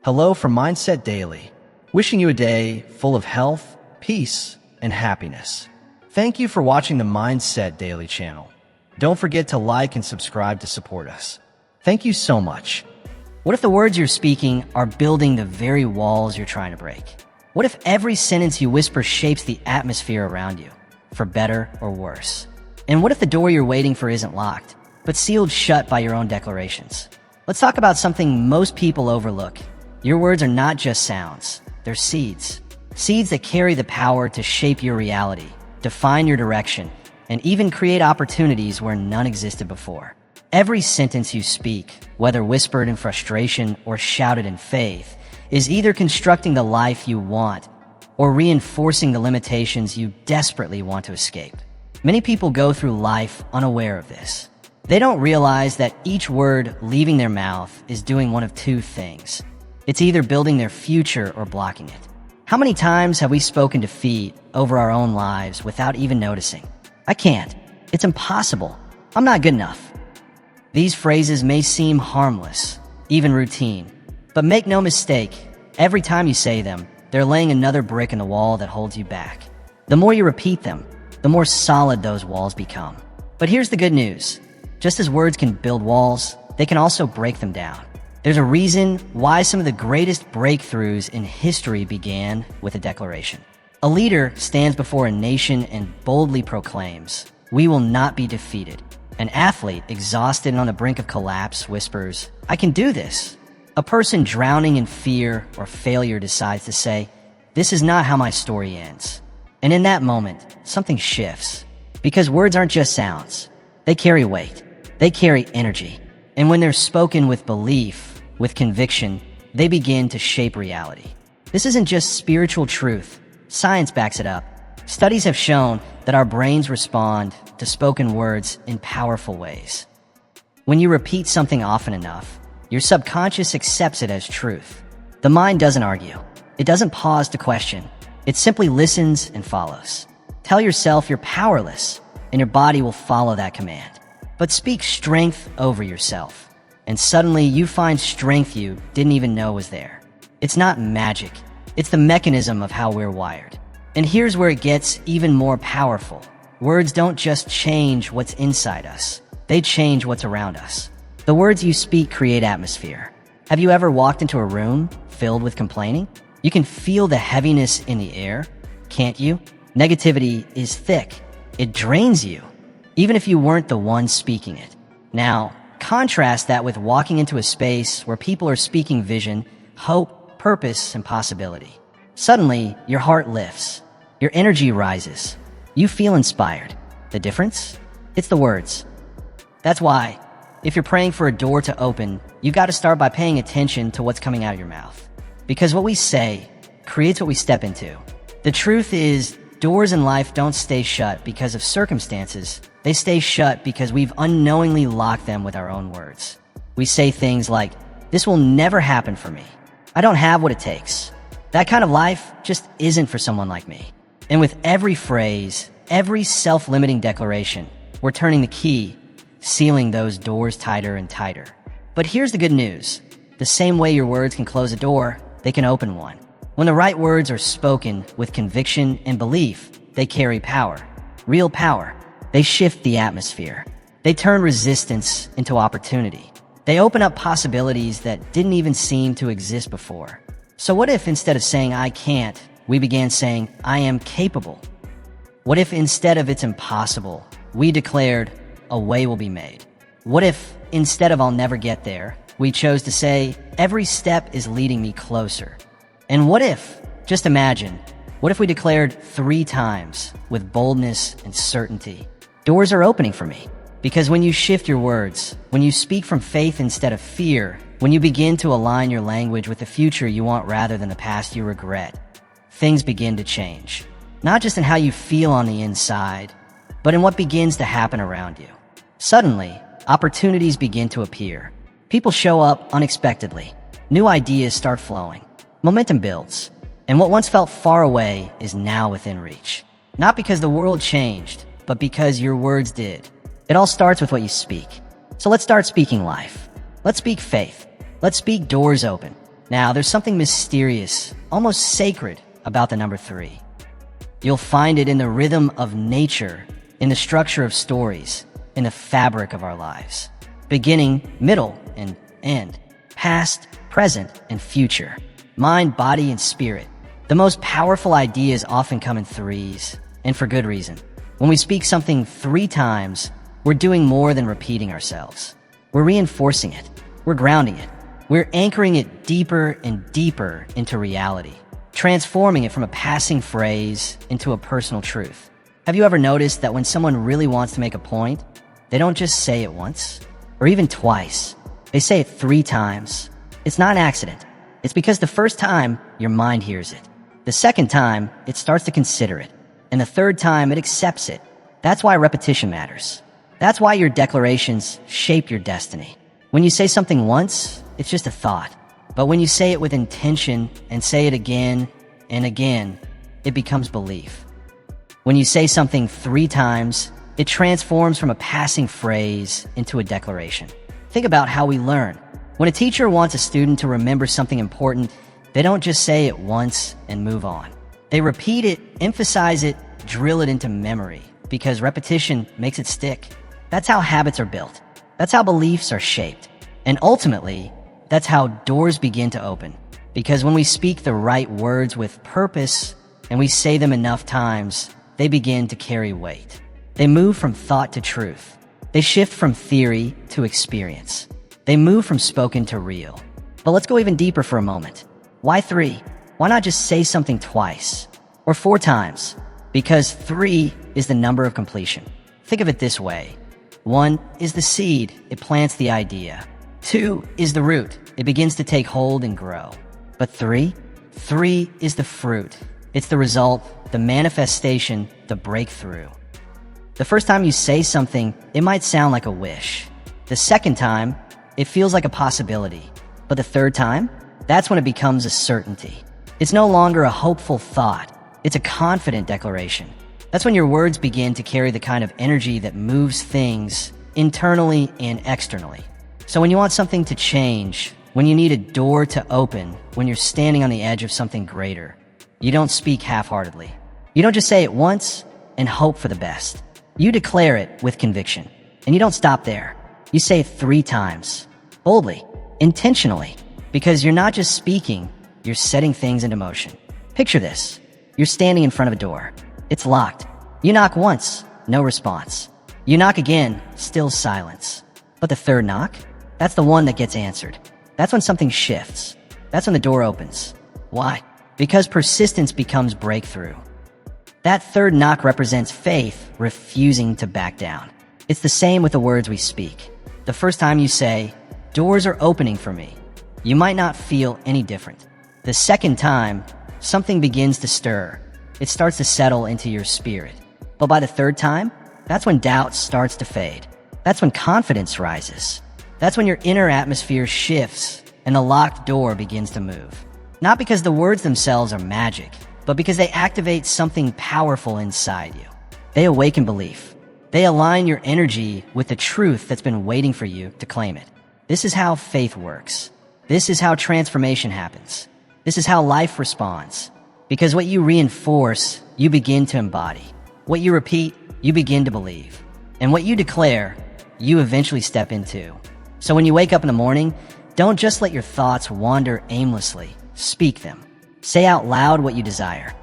Hello from Mindset Daily, wishing you a day full of health, peace, and happiness. Thank you for watching the Mindset Daily channel. Don't forget to like and subscribe to support us. Thank you so much. What if the words you're speaking are building the very walls you're trying to break? What if every sentence you whisper shapes the atmosphere around you, for better or worse? And what if the door you're waiting for isn't locked, but sealed shut by your own declarations? Let's talk about something most people overlook. Your words are not just sounds, they're seeds. Seeds that carry the power to shape your reality, define your direction, and even create opportunities where none existed before. Every sentence you speak, whether whispered in frustration or shouted in faith, is either constructing the life you want or reinforcing the limitations you desperately want to escape. Many people go through life unaware of this. They don't realize that each word leaving their mouth is doing one of two things. It's either building their future or blocking it. How many times have we spoken defeat over our own lives without even noticing? I can't. It's impossible. I'm not good enough. These phrases may seem harmless, even routine, but make no mistake, every time you say them, they're laying another brick in the wall that holds you back. The more you repeat them, the more solid those walls become. But here's the good news. Just as words can build walls, they can also break them down. There's a reason why some of the greatest breakthroughs in history began with a declaration. A leader stands before a nation and boldly proclaims, "We will not be defeated." An athlete, exhausted and on the brink of collapse, whispers, "I can do this." A person drowning in fear or failure decides to say, "This is not how my story ends." And in that moment, something shifts. Because words aren't just sounds. They carry weight. They carry energy. And when they're spoken with belief, with conviction, they begin to shape reality. This isn't just spiritual truth. Science backs it up. Studies have shown that our brains respond to spoken words in powerful ways. When you repeat something often enough, your subconscious accepts it as truth. The mind doesn't argue. It doesn't pause to question. It simply listens and follows. Tell yourself you're powerless, and your body will follow that command. But speak strength over yourself, and suddenly you find strength you didn't even know was there. It's not magic. It's the mechanism of how we're wired. And here's where it gets even more powerful. Words don't just change what's inside us. They change what's around us. The words you speak create atmosphere. Have you ever walked into a room filled with complaining? You can feel the heaviness in the air, can't you? Negativity is thick. It drains you, even if you weren't the one speaking it. Now, contrast that with walking into a space where people are speaking vision, hope, purpose, and possibility. Suddenly, your heart lifts. Your energy rises. You feel inspired. The difference? It's the words. That's why, if you're praying for a door to open, you've got to start by paying attention to what's coming out of your mouth. Because what we say creates what we step into. The truth is, doors in life don't stay shut because of circumstances. They stay shut because we've unknowingly locked them with our own words. We say things like, "This will never happen for me. I don't have what it takes. That kind of life just isn't for someone like me." And with every phrase, every self-limiting declaration, we're turning the key, sealing those doors tighter and tighter. But here's the good news. The same way your words can close a door, they can open one. When the right words are spoken with conviction and belief, they carry power. Real power. They shift the atmosphere. They turn resistance into opportunity. They open up possibilities that didn't even seem to exist before. So what if instead of saying "I can't," we began saying "I am capable"? What if instead of "it's impossible," we declared "a way will be made"? What if instead of "I'll never get there," we chose to say "every step is leading me closer"? And what if, just imagine, what if we declared 3 times with boldness and certainty, "Doors are opening for me"? Because when you shift your words, when you speak from faith instead of fear, when you begin to align your language with the future you want rather than the past you regret, things begin to change. Not just in how you feel on the inside, but in what begins to happen around you. Suddenly, opportunities begin to appear. People show up unexpectedly. New ideas start flowing. Momentum builds. And what once felt far away is now within reach. Not because the world changed, but because your words did. It all starts with what you speak. So let's start speaking life. Let's speak faith. Let's speak doors open. Now, there's something mysterious, almost sacred, about the number 3. You'll find it in the rhythm of nature, in the structure of stories, in the fabric of our lives. Beginning, middle, and end. Past, present, and future. Mind, body, and spirit. The most powerful ideas often come in threes, and for good reason. When we speak something 3 times, we're doing more than repeating ourselves. We're reinforcing it. We're grounding it. We're anchoring it deeper and deeper into reality, transforming it from a passing phrase into a personal truth. Have you ever noticed that when someone really wants to make a point, they don't just say it once or even twice. They say it 3 times. It's not an accident. It's because the first time, your mind hears it. The second time, it starts to consider it. And the third time, it accepts it. That's why repetition matters. That's why your declarations shape your destiny. When you say something once, it's just a thought. But when you say it with intention and say it again and again, it becomes belief. When you say something 3 times, it transforms from a passing phrase into a declaration. Think about how we learn. When a teacher wants a student to remember something important, they don't just say it once and move on. They repeat it, emphasize it, drill it into memory, because repetition makes it stick. That's how habits are built. That's how beliefs are shaped. And ultimately, that's how doors begin to open. Because when we speak the right words with purpose and we say them enough times, they begin to carry weight. They move from thought to truth. They shift from theory to experience. They move from spoken to real. But let's go even deeper for a moment. Why 3? Why not just say something twice? Or 4 times? Because 3 is the number of completion. Think of it this way. 1 is the seed. It plants the idea. 2 is the root. It begins to take hold and grow. But 3 is the fruit. It's the result, the manifestation, the breakthrough. The first time you say something, it might sound like a wish. The second time, it feels like a possibility. But the third time, that's when it becomes a certainty. It's no longer a hopeful thought. It's a confident declaration. That's when your words begin to carry the kind of energy that moves things internally and externally. So when you want something to change, when you need a door to open, when you're standing on the edge of something greater, you don't speak half-heartedly. You don't just say it once and hope for the best. You declare it with conviction. And you don't stop there. You say it 3 times, boldly, intentionally, because you're not just speaking, you're setting things into motion. Picture this. You're standing in front of a door. It's locked. You knock once, no response. You knock again, still silence. But the third knock? That's the one that gets answered. That's when something shifts. That's when the door opens. Why? Because persistence becomes breakthrough. That third knock represents faith refusing to back down. It's the same with the words we speak. The first time you say, "Doors are opening for me," you might not feel any different. The second time, something begins to stir. It starts to settle into your spirit. But by the third time, that's when doubt starts to fade. That's when confidence rises. That's when your inner atmosphere shifts and the locked door begins to move. Not because the words themselves are magic, but because they activate something powerful inside you. They awaken belief. They align your energy with the truth that's been waiting for you to claim it. This is how faith works. This is how transformation happens. This is how life responds. Because what you reinforce, you begin to embody. What you repeat, you begin to believe. And what you declare, you eventually step into. So when you wake up in the morning, don't just let your thoughts wander aimlessly. Speak them. Say out loud what you desire.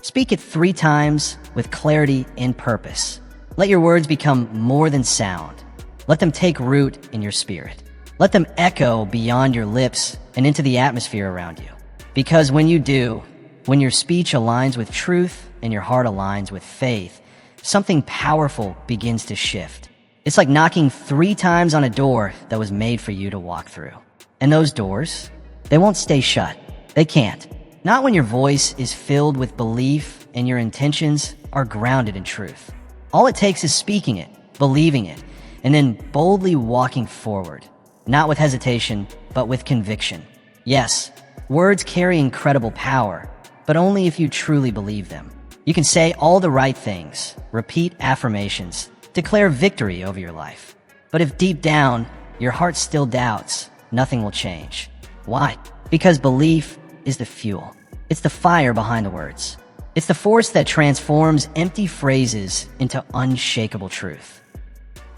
Speak it 3 times with clarity and purpose. Let your words become more than sound. Let them take root in your spirit. Let them echo beyond your lips and into the atmosphere around you. Because when you do, when your speech aligns with truth and your heart aligns with faith, something powerful begins to shift. It's like knocking 3 times on a door that was made for you to walk through. And those doors, they won't stay shut. They can't. Not when your voice is filled with belief and your intentions are grounded in truth. All it takes is speaking it, believing it, and then boldly walking forward. Not with hesitation, but with conviction. Yes, words carry incredible power, but only if you truly believe them. You can say all the right things, repeat affirmations, declare victory over your life. But if deep down, your heart still doubts, nothing will change. Why? Because belief is the fuel. It's the fire behind the words. It's the force that transforms empty phrases into unshakable truth.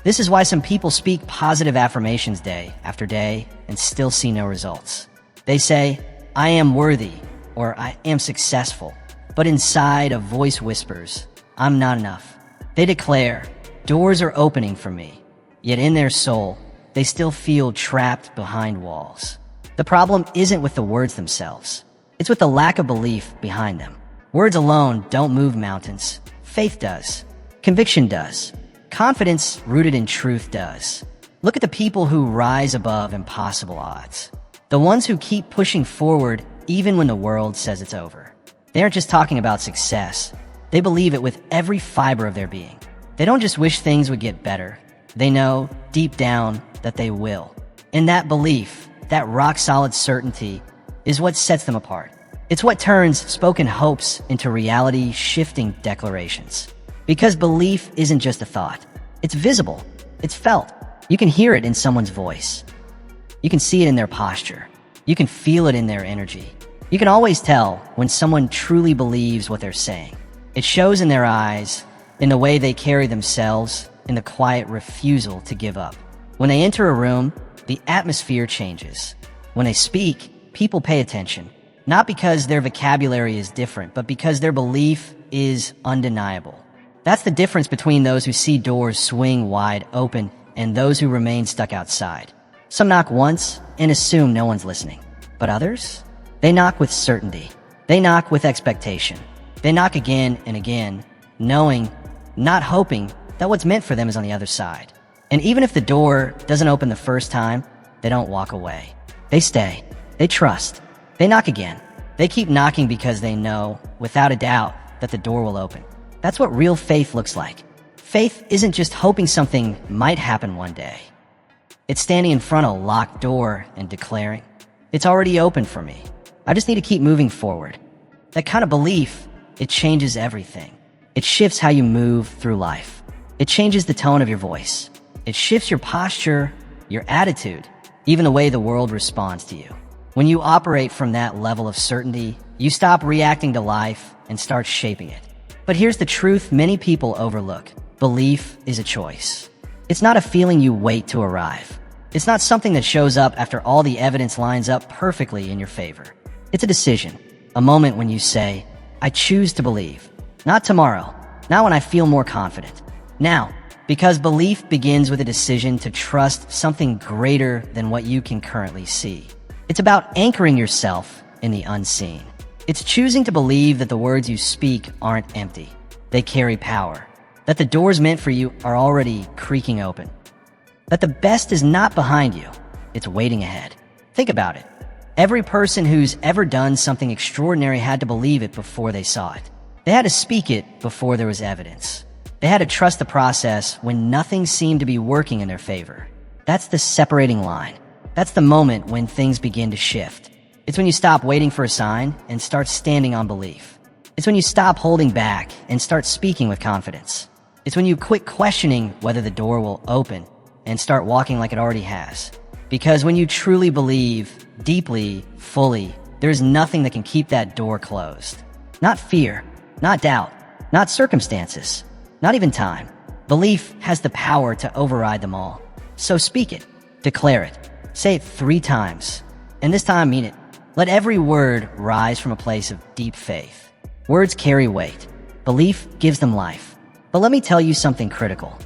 This is why some people speak positive affirmations day after day and still see no results. They say, "I am worthy," or "I am successful," but inside a voice whispers, "I'm not enough." They declare, "Doors are opening for me," yet in their soul, they still feel trapped behind walls. The problem isn't with the words themselves. It's with the lack of belief behind them. Words alone don't move mountains. Faith does. Conviction does. Confidence rooted in truth does. Look at the people who rise above impossible odds. The ones who keep pushing forward even when the world says it's over. They aren't just talking about success. They believe it with every fiber of their being. They don't just wish things would get better. They know, deep down, that they will. And that belief, that rock-solid certainty, is what sets them apart. It's what turns spoken hopes into reality-shifting declarations. Because belief isn't just a thought. It's visible. It's felt. You can hear it in someone's voice. You can see it in their posture. You can feel it in their energy. You can always tell when someone truly believes what they're saying. It shows in their eyes, in the way they carry themselves, in the quiet refusal to give up. When they enter a room, the atmosphere changes. When they speak, people pay attention. Not because their vocabulary is different, but because their belief is undeniable. That's the difference between those who see doors swing wide open and those who remain stuck outside. Some knock once and assume no one's listening. But others? They knock with certainty. They knock with expectation. They knock again and again, knowing, not hoping, that what's meant for them is on the other side. And even if the door doesn't open the first time, they don't walk away. They stay. They trust. They knock again. They keep knocking because they know, without a doubt, that the door will open. That's what real faith looks like. Faith isn't just hoping something might happen one day. It's standing in front of a locked door and declaring, "It's already open for me. I just need to keep moving forward." That kind of belief, it changes everything. It shifts how you move through life. It changes the tone of your voice. It shifts your posture, your attitude, even the way the world responds to you. When you operate from that level of certainty, you stop reacting to life and start shaping it. But here's the truth many people overlook. Belief is a choice. It's not a feeling you wait to arrive. It's not something that shows up after all the evidence lines up perfectly in your favor. It's a decision, a moment when you say, "I choose to believe." Not tomorrow, not when I feel more confident. Now, because belief begins with a decision to trust something greater than what you can currently see. It's about anchoring yourself in the unseen. It's choosing to believe that the words you speak aren't empty. They carry power. That the doors meant for you are already creaking open. That the best is not behind you, it's waiting ahead. Think about it. Every person who's ever done something extraordinary had to believe it before they saw it. They had to speak it before there was evidence. They had to trust the process when nothing seemed to be working in their favor. That's the separating line. That's the moment when things begin to shift. It's when you stop waiting for a sign and start standing on belief. It's when you stop holding back and start speaking with confidence. It's when you quit questioning whether the door will open and start walking like it already has. Because when you truly believe, deeply, fully, there's nothing that can keep that door closed. Not fear, not doubt, not circumstances, not even time. Belief has the power to override them all. So speak it, declare it, say it 3 times, and this time mean it. Let every word rise from a place of deep faith. Words carry weight. Belief gives them life. But let me tell you something critical.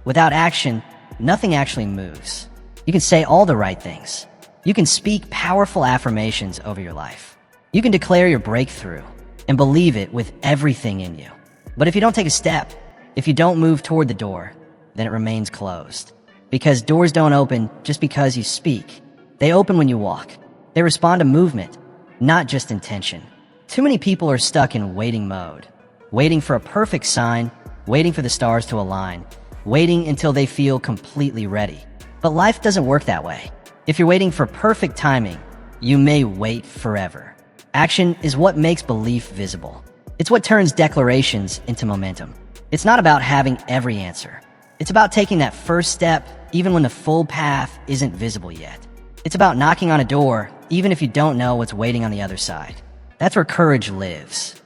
Without action, nothing actually moves. You can say all the right things. You can speak powerful affirmations over your life. You can declare your breakthrough and believe it with everything in you. But if you don't take a step, if you don't move toward the door, then it remains closed. Because doors don't open just because you speak. They open when you walk. They respond to movement, not just intention. Too many people are stuck in waiting mode, waiting for a perfect sign, waiting for the stars to align, waiting until they feel completely ready. But life doesn't work that way. If you're waiting for perfect timing, you may wait forever. Action is what makes belief visible. It's what turns declarations into momentum. It's not about having every answer. It's about taking that first step even when the full path isn't visible yet. It's about knocking on a door, even if you don't know what's waiting on the other side. That's where courage lives.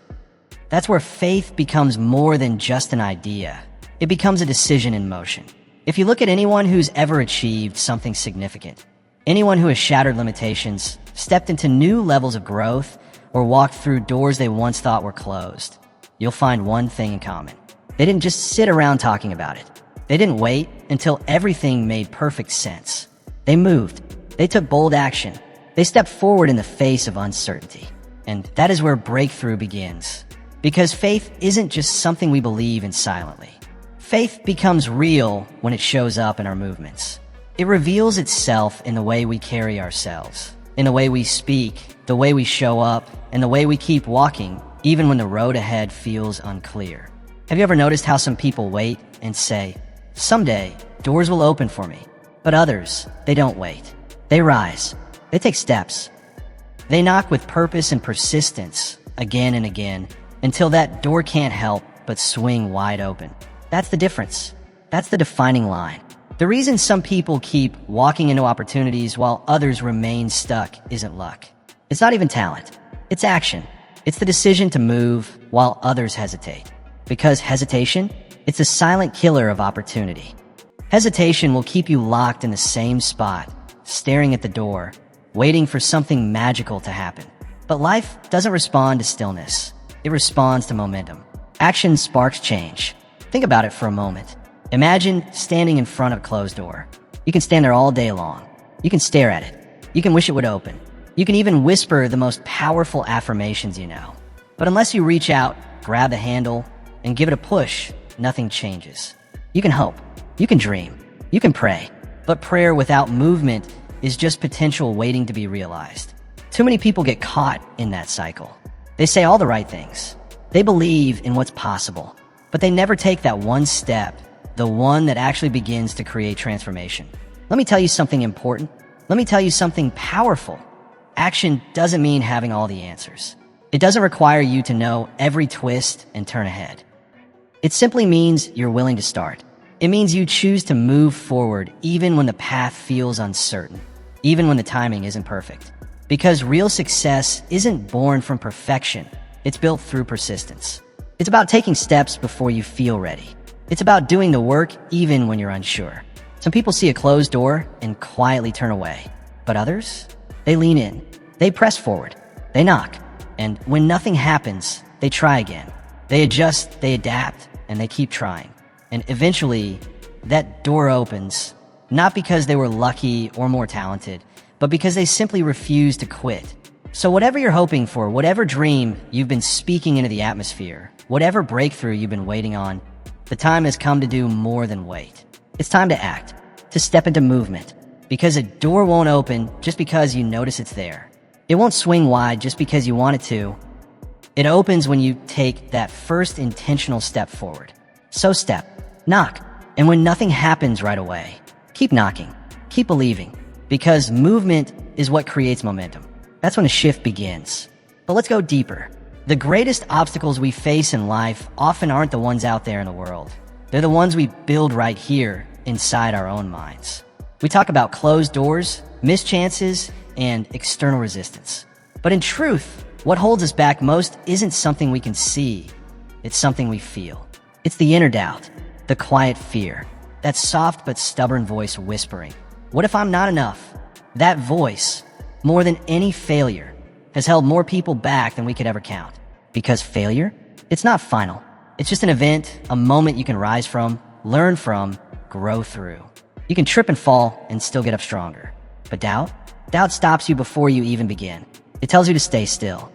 That's where faith becomes more than just an idea. It becomes a decision in motion. If you look at anyone who's ever achieved something significant, anyone who has shattered limitations, stepped into new levels of growth, or walked through doors they once thought were closed, you'll find one thing in common. They didn't just sit around talking about it. They didn't wait until everything made perfect sense. They moved. They took bold action. They stepped forward in the face of uncertainty. And that is where breakthrough begins. Because faith isn't just something we believe in silently. Faith becomes real when it shows up in our movements. It reveals itself in the way we carry ourselves, in the way we speak, the way we show up, and the way we keep walking, even when the road ahead feels unclear. Have you ever noticed how some people wait and say, "Someday, doors will open for me," but others, they don't wait. They rise. They take steps. They knock with purpose and persistence again and again until that door can't help but swing wide open. That's the difference. That's the defining line. The reason some people keep walking into opportunities while others remain stuck isn't luck. It's not even talent. It's action. It's the decision to move while others hesitate. Because hesitation, it's a silent killer of opportunity. Hesitation will keep you locked in the same spot, staring at the door, waiting for something magical to happen. But life doesn't respond to stillness. It responds to momentum. Action sparks change. Think about it for a moment. Imagine standing in front of a closed door. You can stand there all day long. You can stare at it. You can wish it would open. You can even whisper the most powerful affirmations you know. But unless you reach out, grab the handle, and give it a push, nothing changes. You can hope. You can dream. You can pray. But prayer without movement is just potential waiting to be realized. Too many people get caught in that cycle. They say all the right things. They believe in what's possible. But they never take that one step, the one that actually begins to create transformation. Let me tell you something important. Let me tell you something powerful. Action doesn't mean having all the answers. It doesn't require you to know every twist and turn ahead. It simply means you're willing to start. It means you choose to move forward even when the path feels uncertain, even when the timing isn't perfect. Because real success isn't born from perfection. It's built through persistence. It's about taking steps before you feel ready. It's about doing the work even when you're unsure. Some people see a closed door and quietly turn away. But others, they lean in. They press forward. They knock. And when nothing happens, they try again. They adjust, they adapt, and they keep trying. And eventually, that door opens, not because they were lucky or more talented, but because they simply refused to quit. So whatever you're hoping for, whatever dream you've been speaking into the atmosphere, whatever breakthrough you've been waiting on, the time has come to do more than wait. It's time to act, to step into movement, because a door won't open just because you notice it's there. It won't swing wide just because you want it to. It opens when you take that first intentional step forward. So step, knock, and when nothing happens right away, keep knocking, keep believing, because movement is what creates momentum. That's when a shift begins. But let's go deeper. The greatest obstacles we face in life often aren't the ones out there in the world. They're the ones we build right here inside our own minds. We talk about closed doors, missed chances, and external resistance. But in truth, what holds us back most isn't something we can see. It's something we feel. It's the inner doubt, the quiet fear, that soft but stubborn voice whispering, "What if I'm not enough?" That voice, more than any failure, has held more people back than we could ever count. Because failure, it's not final. It's just an event, a moment you can rise from, learn from, grow through. You can trip and fall and still get up stronger. But doubt stops you before you even begin. It tells you to stay still.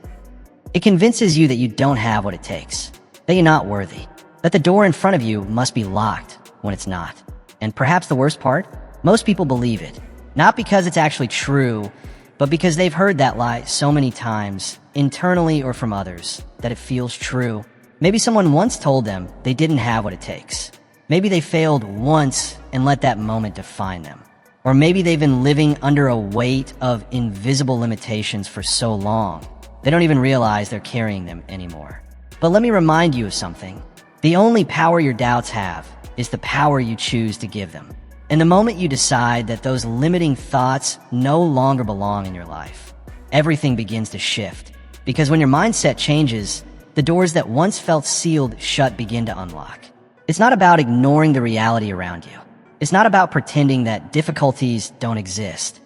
It convinces you that you don't have what it takes, that you're not worthy, that the door in front of you must be locked when it's not. And perhaps the worst part, most people believe it. Not because it's actually true, but because they've heard that lie so many times, internally or from others, that it feels true. Maybe someone once told them they didn't have what it takes. Maybe they failed once and let that moment define them. Or maybe they've been living under a weight of invisible limitations for so long, they don't even realize they're carrying them anymore. But let me remind you of something. The only power your doubts have is the power you choose to give them. And the moment you decide that those limiting thoughts no longer belong in your life, everything begins to shift. Because when your mindset changes, the doors that once felt sealed shut begin to unlock. It's not about ignoring the reality around you. It's not about pretending that difficulties don't exist.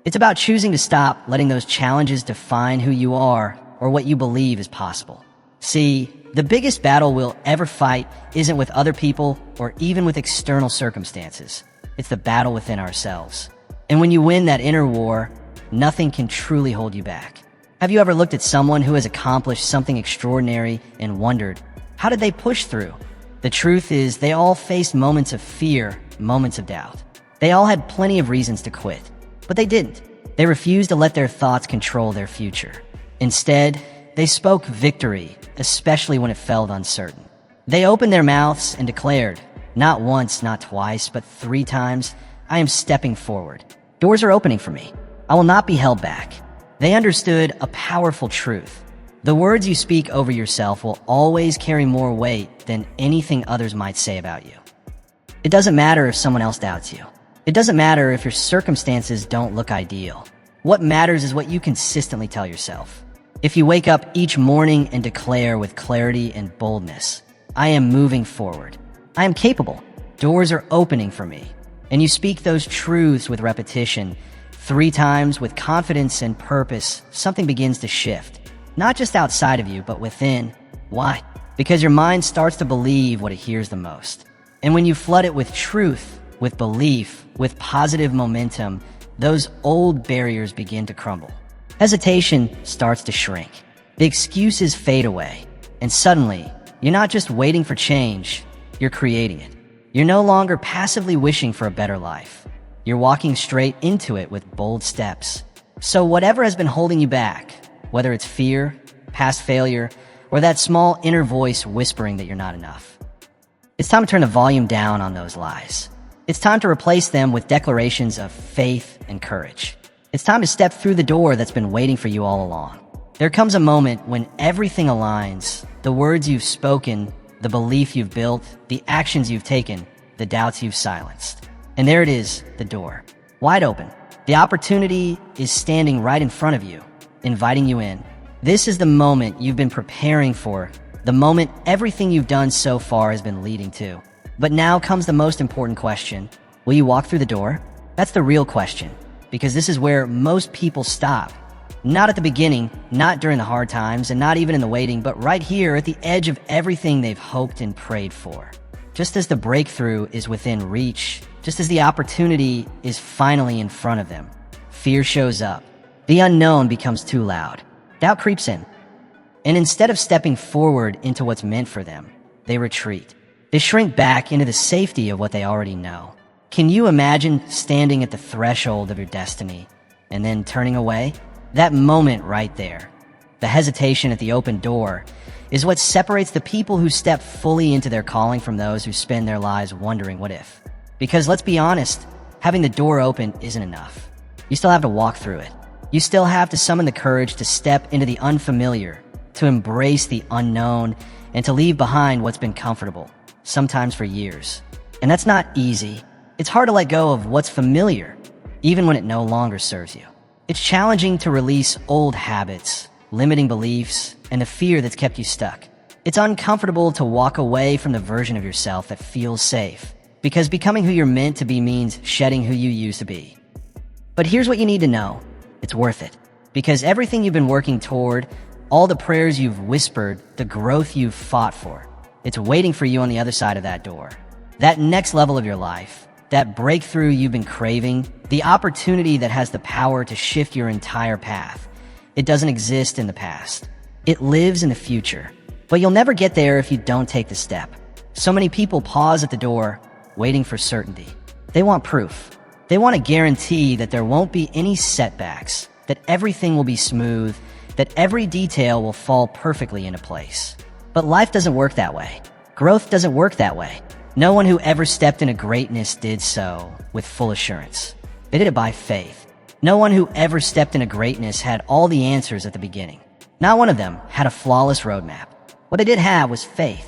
It's about choosing to stop letting those challenges define who you are or what you believe is possible. See, the biggest battle we'll ever fight isn't with other people or even with external circumstances. It's the battle within ourselves. And when you win that inner war, nothing can truly hold you back. Have you ever looked at someone who has accomplished something extraordinary and wondered, how did they push through? The truth is, they all faced moments of fear, moments of doubt. They all had plenty of reasons to quit, but they didn't. They refused to let their thoughts control their future. Instead, they spoke victory, especially when it felt uncertain. They opened their mouths and declared, not once, not twice, but 3 times, I am stepping forward. Doors are opening for me. I will not be held back. They understood a powerful truth. The words you speak over yourself will always carry more weight than anything others might say about you. It doesn't matter if someone else doubts you. It doesn't matter if your circumstances don't look ideal. What matters is what you consistently tell yourself. If you wake up each morning and declare with clarity and boldness, I am moving forward. I am capable. Doors are opening for me. And you speak those truths with repetition, 3 times with confidence and purpose, something begins to shift. Not just outside of you, but within. Why? Because your mind starts to believe what it hears the most. And when you flood it with truth, with belief, with positive momentum, those old barriers begin to crumble. Hesitation starts to shrink. The excuses fade away. And suddenly, you're not just waiting for change, you're creating it. You're no longer passively wishing for a better life. You're walking straight into it with bold steps. So whatever has been holding you back, whether it's fear, past failure, or that small inner voice whispering that you're not enough, it's time to turn the volume down on those lies. It's time to replace them with declarations of faith and courage. It's time to step through the door that's been waiting for you all along. There comes a moment when everything aligns, the words you've spoken, the belief you've built, the actions you've taken, the doubts you've silenced. And there it is, the door. Wide open. The opportunity is standing right in front of you, inviting you in. This is the moment you've been preparing for, the moment everything you've done so far has been leading to. But now comes the most important question. Will you walk through the door? That's the real question, because this is where most people stop. Not at the beginning, not during the hard times, and not even in the waiting, but right here at the edge of everything they've hoped and prayed for. Just as the breakthrough is within reach, just as the opportunity is finally in front of them, fear shows up. The unknown becomes too loud. Doubt creeps in. And instead of stepping forward into what's meant for them, they retreat. They shrink back into the safety of what they already know. Can you imagine standing at the threshold of your destiny and then turning away? That moment right there, the hesitation at the open door, is what separates the people who step fully into their calling from those who spend their lives wondering what if. Because let's be honest, having the door open isn't enough. You still have to walk through it. You still have to summon the courage to step into the unfamiliar, to embrace the unknown, and to leave behind what's been comfortable, sometimes for years. And that's not easy. It's hard to let go of what's familiar, even when it no longer serves you. It's challenging to release old habits, limiting beliefs, and the fear that's kept you stuck. It's uncomfortable to walk away from the version of yourself that feels safe, because becoming who you're meant to be means shedding who you used to be. But here's what you need to know. It's worth it. Because everything you've been working toward, all the prayers you've whispered, the growth you've fought for, it's waiting for you on the other side of that door. That next level of your life, that breakthrough you've been craving, the opportunity that has the power to shift your entire path. It doesn't exist in the past. It lives in the future. But you'll never get there if you don't take the step. So many people pause at the door, waiting for certainty. They want proof. They want a guarantee that there won't be any setbacks, that everything will be smooth, that every detail will fall perfectly into place. But life doesn't work that way. Growth doesn't work that way. No one who ever stepped into greatness did so with full assurance. They did it by faith. No one who ever stepped into greatness had all the answers at the beginning. Not one of them had a flawless roadmap. What they did have was faith.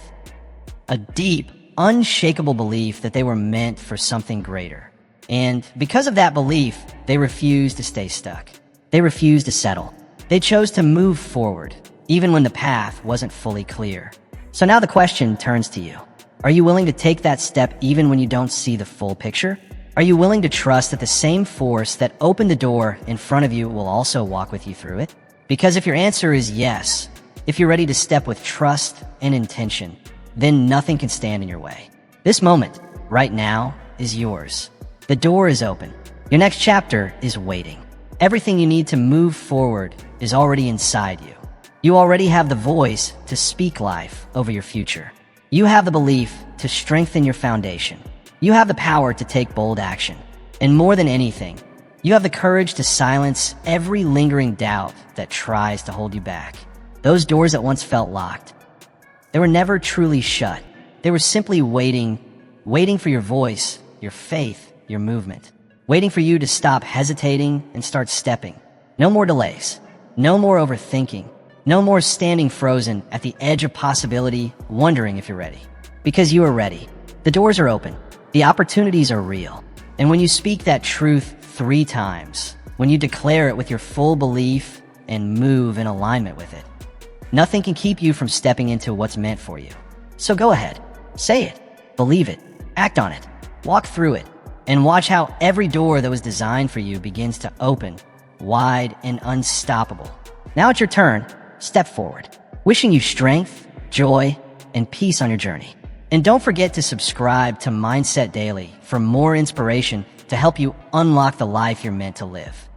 A deep, unshakable belief that they were meant for something greater. And because of that belief, they refused to stay stuck. They refused to settle. They chose to move forward, even when the path wasn't fully clear. So now the question turns to you. Are you willing to take that step even when you don't see the full picture? Are you willing to trust that the same force that opened the door in front of you will also walk with you through it? Because if your answer is yes, if you're ready to step with trust and intention, then nothing can stand in your way. This moment, right now, is yours. The door is open. Your next chapter is waiting. Everything you need to move forward is already inside you. You already have the voice to speak life over your future. You have the belief to strengthen your foundation. You have the power to take bold action. And more than anything, you have the courage to silence every lingering doubt that tries to hold you back. Those doors that once felt locked, they were never truly shut. They were simply waiting for your voice, your faith, your movement. Waiting for you to stop hesitating and start stepping. No more delays. No more overthinking. No more standing frozen at the edge of possibility, wondering if you're ready. Because you are ready. The doors are open. The opportunities are real. And when you speak that truth 3 times, when you declare it with your full belief and move in alignment with it, nothing can keep you from stepping into what's meant for you. So go ahead. Say it. Believe it. Act on it. Walk through it. And watch how every door that was designed for you begins to open, wide and unstoppable. Now it's your turn. Step forward. Wishing you strength, joy, and peace on your journey. And don't forget to subscribe to Mindset Daily for more inspiration to help you unlock the life you're meant to live.